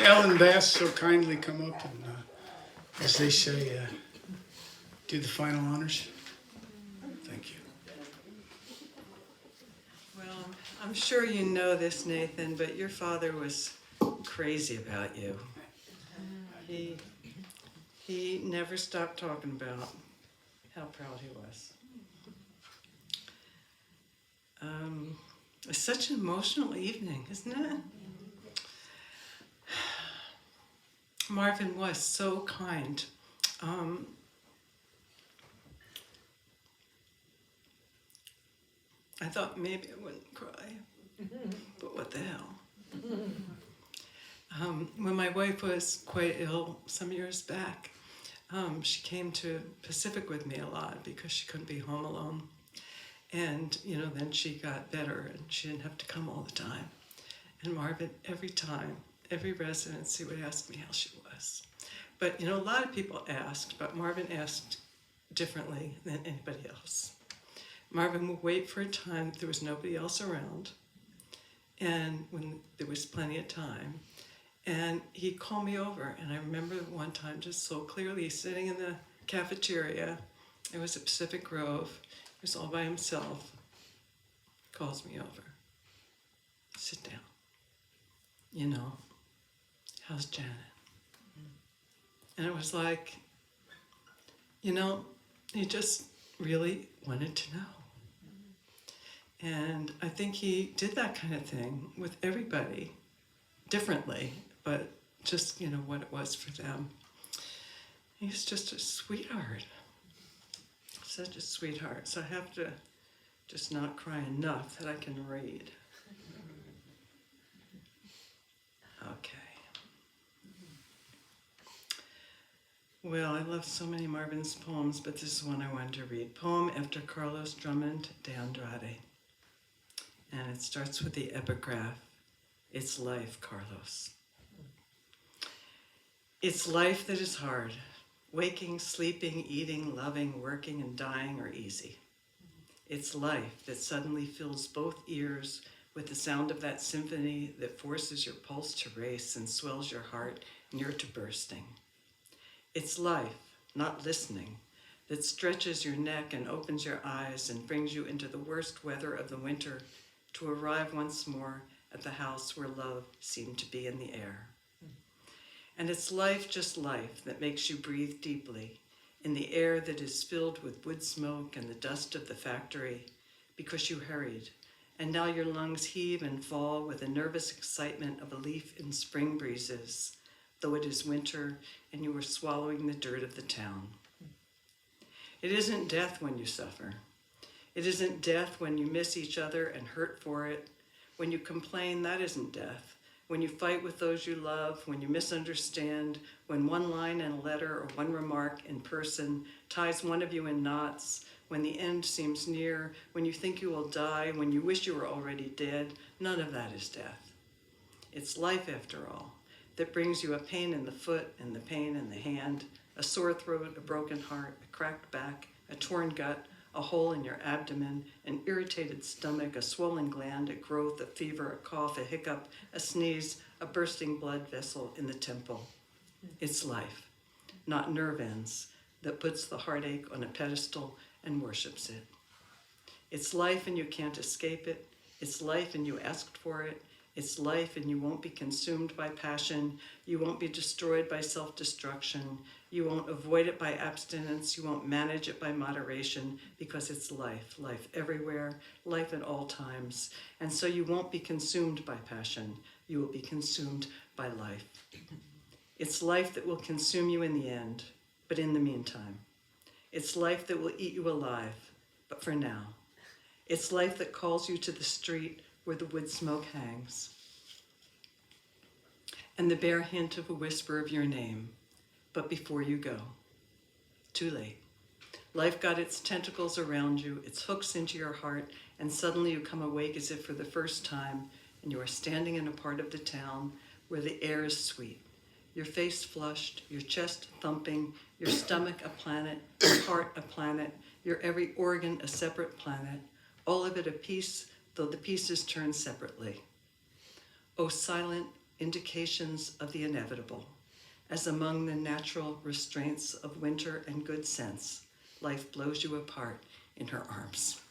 Ellen Bass so kindly come up and, as they say, do the final honors? Thank you. Well, I'm sure you know this, Nathan, but your father was crazy about you. He never stopped talking about how proud he was. It's such an emotional evening, isn't it? Marvin was so kind. I thought maybe I wouldn't cry, but what the hell? When my wife was quite ill some years back, she came to Pacific with me a lot because she couldn't be home alone. And, then she got better and she didn't have to come all the time. And Marvin, every residency would ask me how she was. But, a lot of people asked, but Marvin asked differently than anybody else. Marvin would wait for a time that there was nobody else around, and when there was plenty of time, and he'd call me over. And I remember one time just so clearly sitting in the cafeteria. It was at Pacific Grove. He was all by himself. Calls me over. Sit down. How's Janet? And it was like, he just really wanted to know. And I think he did that kind of thing with everybody differently, but just, what it was for them. He's just a sweetheart. Such a sweetheart. So I have to just not cry enough that I can read. Okay. Well, I love so many Marvin's poems, but this is one I wanted to read. Poem after Carlos Drummond de Andrade. And it starts with the epigraph, "It's life, Carlos." It's life that is hard. Waking, sleeping, eating, loving, working, and dying are easy. It's life that suddenly fills both ears with the sound of that symphony that forces your pulse to race and swells your heart near to bursting. It's life, not listening, that stretches your neck and opens your eyes and brings you into the worst weather of the winter to arrive once more at the house where love seemed to be in the air. And it's life, just life, that makes you breathe deeply in the air that is filled with wood smoke and the dust of the factory because you hurried, and now your lungs heave and fall with the nervous excitement of a leaf in spring breezes, though it is winter and you are swallowing the dirt of the town. It isn't death when you suffer. It isn't death when you miss each other and hurt for it. When you complain, that isn't death. When you fight with those you love, when you misunderstand, when one line in a letter or one remark in person ties one of you in knots, when the end seems near, when you think you will die, when you wish you were already dead, none of that is death. It's life, after all, that brings you a pain in the foot and the pain in the hand, a sore throat, a broken heart, a cracked back, a torn gut, a hole in your abdomen, an irritated stomach, a swollen gland, a growth, a fever, a cough, a hiccup, a sneeze, a bursting blood vessel in the temple. It's life, not nerve ends, that puts the heartache on a pedestal and worships it. It's life and you can't escape it. It's life and you asked for it. It's life and you won't be consumed by passion. You won't be destroyed by self-destruction. You won't avoid it by abstinence. You won't manage it by moderation, because it's life, life everywhere, life at all times. And so you won't be consumed by passion. You will be consumed by life. It's life that will consume you in the end, but in the meantime. It's life that will eat you alive, but for now. It's life that calls you to the street where the wood smoke hangs, and the bare hint of a whisper of your name, but before you go, too late. Life got its tentacles around you, its hooks into your heart, and suddenly you come awake as if for the first time, and you are standing in a part of the town where the air is sweet, your face flushed, your chest thumping, your stomach a planet, your heart a planet, your every organ a separate planet, all of it a piece, though the pieces turn separately. O silent, indications of the inevitable, as among the natural restraints of winter and good sense, life blows you apart in her arms.